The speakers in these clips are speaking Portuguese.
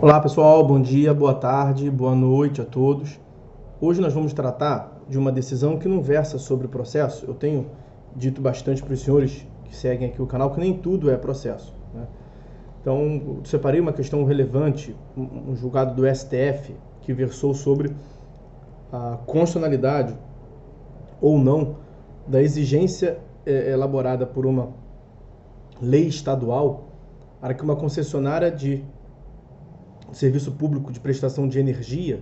Olá pessoal, bom dia, boa tarde, boa noite a todos. Hoje nós vamos tratar de uma decisão que não versa sobre o processo. Eu tenho dito bastante para os senhores que seguem aqui o canal que nem tudo é processo, né? Então, eu separei uma questão relevante, um julgado do STF que versou sobre a constitucionalidade ou não da exigência elaborada por uma lei estadual para que uma concessionária de serviço público de prestação de energia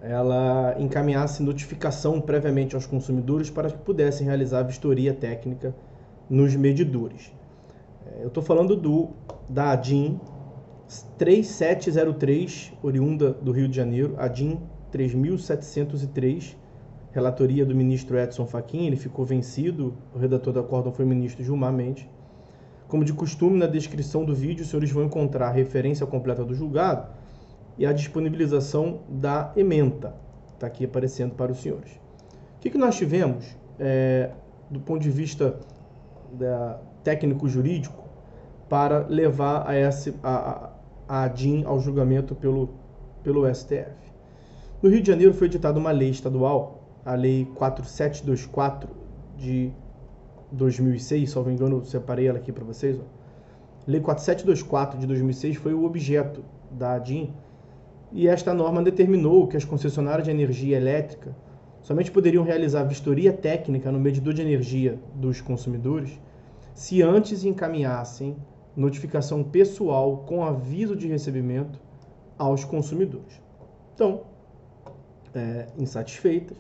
ela encaminhasse notificação previamente aos consumidores para que pudessem realizar a vistoria técnica nos medidores. Eu estou falando da ADIM 3703, oriunda do Rio de Janeiro, ADIM 3703, relatoria do ministro Edson Fachin. Ele ficou vencido, o redator do acórdão foi o ministro Gilmar Mendes. Como de costume, na descrição do vídeo, os senhores vão encontrar a referência completa do julgado e a disponibilização da ementa. Está aqui aparecendo para os senhores. O que nós tivemos, do ponto de vista técnico-jurídico, para levar a ADIM ao julgamento pelo STF? No Rio de Janeiro foi editada uma lei estadual, a Lei 4724 de 2006, salvo engano, eu separei ela aqui para vocês. Lei 4724 de 2006 foi o objeto da ADIM, e esta norma determinou que as concessionárias de energia elétrica somente poderiam realizar vistoria técnica no medidor de energia dos consumidores se antes encaminhassem notificação pessoal com aviso de recebimento aos consumidores. Então, insatisfeitas,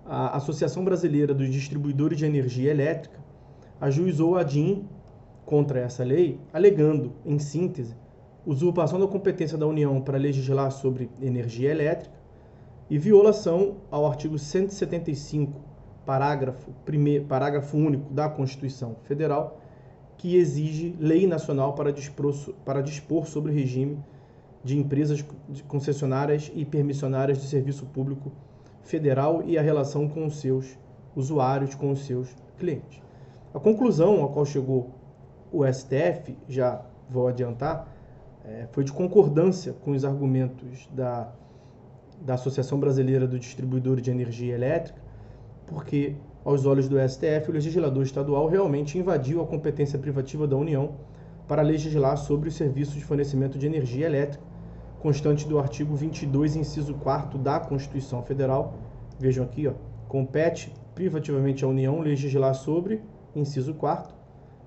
a Associação Brasileira dos Distribuidores de Energia Elétrica ajuizou a ADIM contra essa lei, alegando, em síntese, usurpação da competência da União para legislar sobre energia elétrica e violação ao artigo 175, parágrafo único da Constituição Federal, que exige lei nacional para dispor sobre o regime de empresas concessionárias e permissionárias de serviço público federal e a relação com os seus usuários, com os seus clientes. A conclusão a qual chegou o STF, já vou adiantar, foi de concordância com os argumentos da Associação Brasileira dos Distribuidores de Energia Elétrica, porque, aos olhos do STF, o legislador estadual realmente invadiu a competência privativa da União para legislar sobre os serviços de fornecimento de energia elétrica, constante do artigo 22, inciso 4º da Constituição Federal. Vejam aqui, compete privativamente à União legislar sobre, inciso 4º,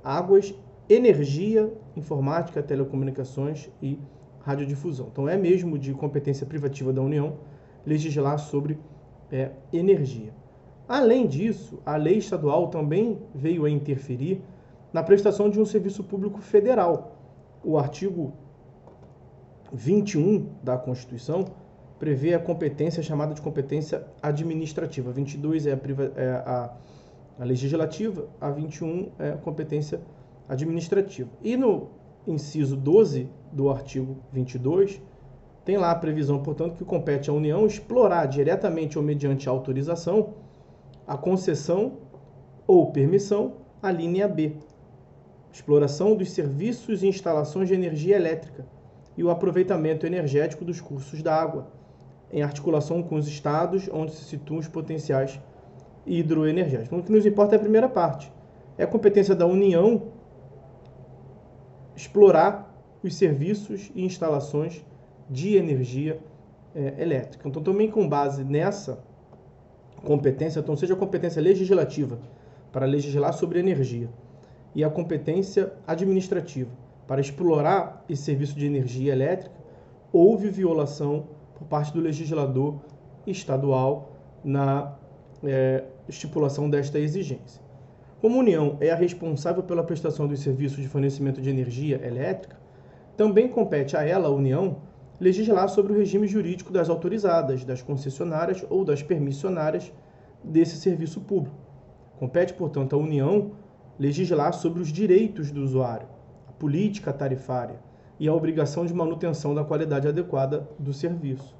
águas, energia, informática, telecomunicações e radiodifusão. Então, é mesmo de competência privativa da União legislar sobre energia. Além disso, a lei estadual também veio a interferir na prestação de um serviço público federal. O artigo 21 da Constituição prevê a competência chamada de competência administrativa. 22 é a legislativa, a 21 é a competência administrativa. E no inciso 12 do artigo 22, tem lá a previsão, portanto, que compete à União explorar diretamente ou mediante autorização a concessão ou permissão à linha B, exploração dos serviços e instalações de energia elétrica e o aproveitamento energético dos cursos da água, em articulação com os estados onde se situam os potenciais hidroenergéticos. Então, o que nos importa é a primeira parte. É a competência da União explorar os serviços e instalações de energia elétrica. Então, também com base nessa competência, então seja a competência legislativa para legislar sobre energia e a competência administrativa para explorar esse serviço de energia elétrica, houve violação por parte do legislador estadual na estipulação desta exigência. Como a União é a responsável pela prestação dos serviços de fornecimento de energia elétrica, também compete a ela, a União, legislar sobre o regime jurídico das autorizadas, das concessionárias ou das permissionárias desse serviço público. Compete, portanto, à União legislar sobre os direitos do usuário, a política tarifária e a obrigação de manutenção da qualidade adequada do serviço.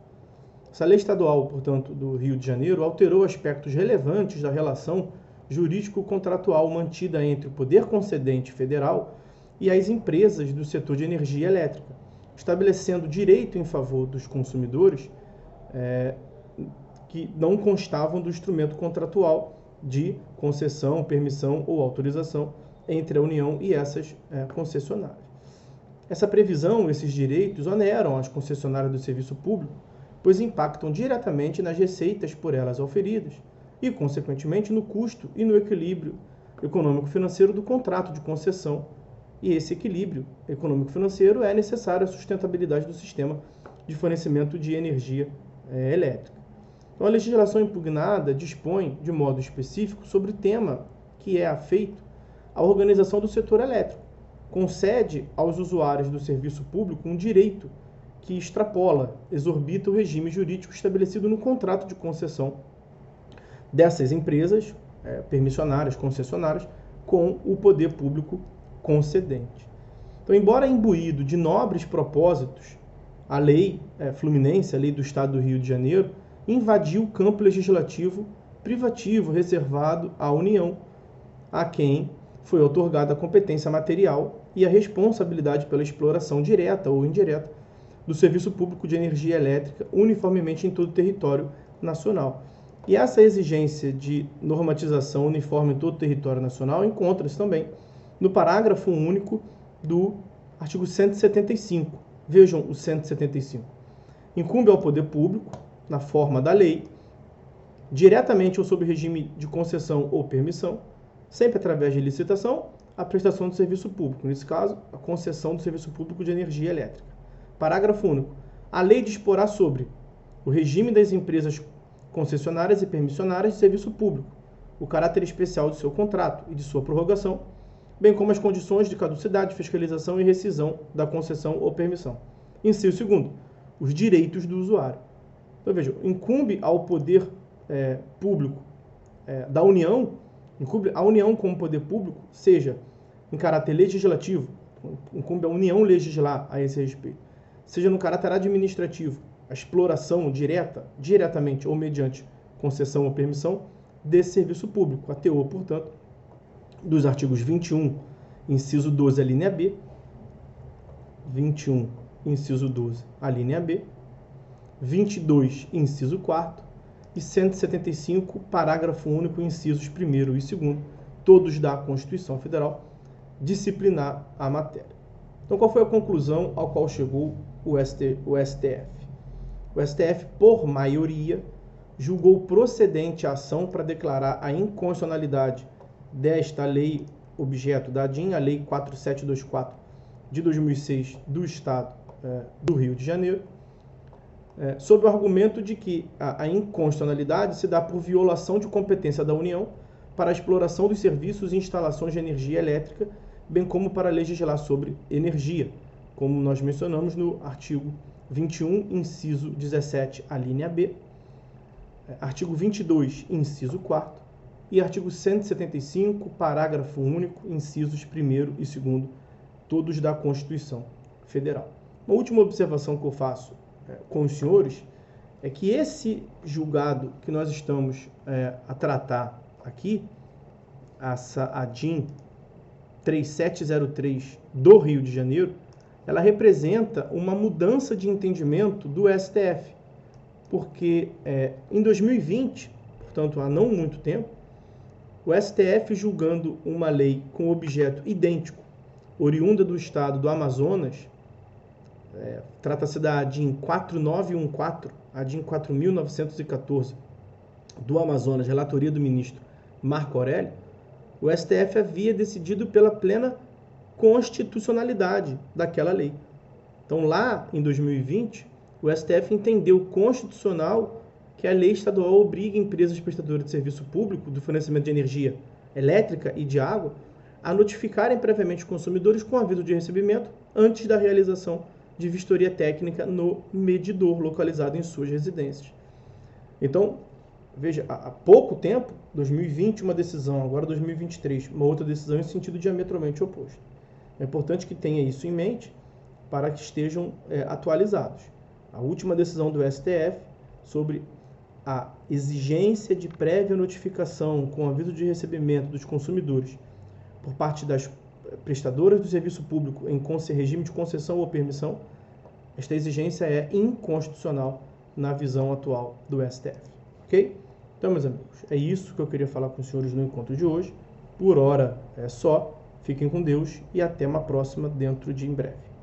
Essa lei estadual, portanto, do Rio de Janeiro, alterou aspectos relevantes da relação jurídico-contratual mantida entre o poder concedente federal e as empresas do setor de energia elétrica, estabelecendo direito em favor dos consumidores que não constavam do instrumento contratual de concessão, permissão ou autorização entre a União e essas concessionárias. Essa previsão, esses direitos, oneram as concessionárias do serviço público, pois impactam diretamente nas receitas por elas auferidas e, consequentemente, no custo e no equilíbrio econômico-financeiro do contrato de concessão. E esse equilíbrio econômico-financeiro é necessário à sustentabilidade do sistema de fornecimento de energia elétrica. Então, a legislação impugnada dispõe, de modo específico, sobre o tema que é afeito à organização do setor elétrico. Concede aos usuários do serviço público um direito que extrapola, exorbita o regime jurídico estabelecido no contrato de concessão dessas empresas permissionárias, concessionárias, com o poder público concedente. Então, embora imbuído de nobres propósitos, a lei fluminense, a lei do Estado do Rio de Janeiro, invadiu o campo legislativo privativo reservado à União, a quem foi outorgada a competência material e a responsabilidade pela exploração direta ou indireta do serviço público de energia elétrica uniformemente em todo o território nacional. E essa exigência de normatização uniforme em todo o território nacional encontra-se também no parágrafo único do artigo 175. Vejam o 175. Incumbe ao poder público, na forma da lei, diretamente ou sob regime de concessão ou permissão, sempre através de licitação, a prestação do serviço público, nesse caso, a concessão do serviço público de energia elétrica. Parágrafo único. A lei disporá sobre o regime das empresas concessionárias e permissionárias de serviço público, o caráter especial do seu contrato e de sua prorrogação, bem como as condições de caducidade, fiscalização e rescisão da concessão ou permissão. Inciso 2º, os direitos do usuário. Então, vejam, incumbe ao poder público da União, incumbe a União como poder público, seja em caráter legislativo, incumbe a União legislar a esse respeito, seja no caráter administrativo, a exploração diretamente ou mediante concessão ou permissão desse serviço público, a teor, portanto, dos artigos 21, inciso 12, a linha B, 21, inciso 12, a linha B, 22, inciso 4º, e 175, parágrafo único, incisos 1º e 2º, todos da Constituição Federal, disciplinar a matéria. Então, qual foi a conclusão ao qual chegou o STF? O STF, por maioria, julgou procedente a ação para declarar a inconstitucionalidade desta lei objeto da ADIM, a Lei 4724 de 2006 do Estado do Rio de Janeiro, sob o argumento de que a inconstitucionalidade se dá por violação de competência da União para a exploração dos serviços e instalações de energia elétrica, bem como para legislar sobre energia, como nós mencionamos no artigo 21, inciso 17, a linha B, artigo 22, inciso 4º, e artigo 175, parágrafo único, incisos 1º e 2º, todos da Constituição Federal. Uma última observação que eu faço com os senhores é que esse julgado que nós estamos a tratar aqui, essa ADIM 3703 do Rio de Janeiro, ela representa uma mudança de entendimento do STF, porque em 2020, portanto há não muito tempo, o STF julgando uma lei com objeto idêntico, oriunda do estado do Amazonas, trata-se da ADIM 4914, ADIM 4914 do Amazonas, relatoria do ministro Marco Aurélio, o STF havia decidido pela plena constitucionalidade daquela lei. Então, lá em 2020, o STF entendeu constitucional que a lei estadual obriga empresas prestadoras de serviço público do fornecimento de energia elétrica e de água a notificarem previamente os consumidores com aviso de recebimento antes da realização de vistoria técnica no medidor localizado em suas residências. Então, veja, há pouco tempo, 2020, uma decisão, agora 2023, uma outra decisão em sentido diametralmente oposto. É importante que tenha isso em mente para que estejam atualizados. A última decisão do STF sobre a exigência de prévia notificação com aviso de recebimento dos consumidores por parte das prestadoras do serviço público em regime de concessão ou permissão Esta exigência é inconstitucional na visão atual do STF. Ok? Então, meus amigos, é isso que eu queria falar com os senhores no encontro de hoje. Por hora é só. Fiquem com Deus e até uma próxima dentro de em breve.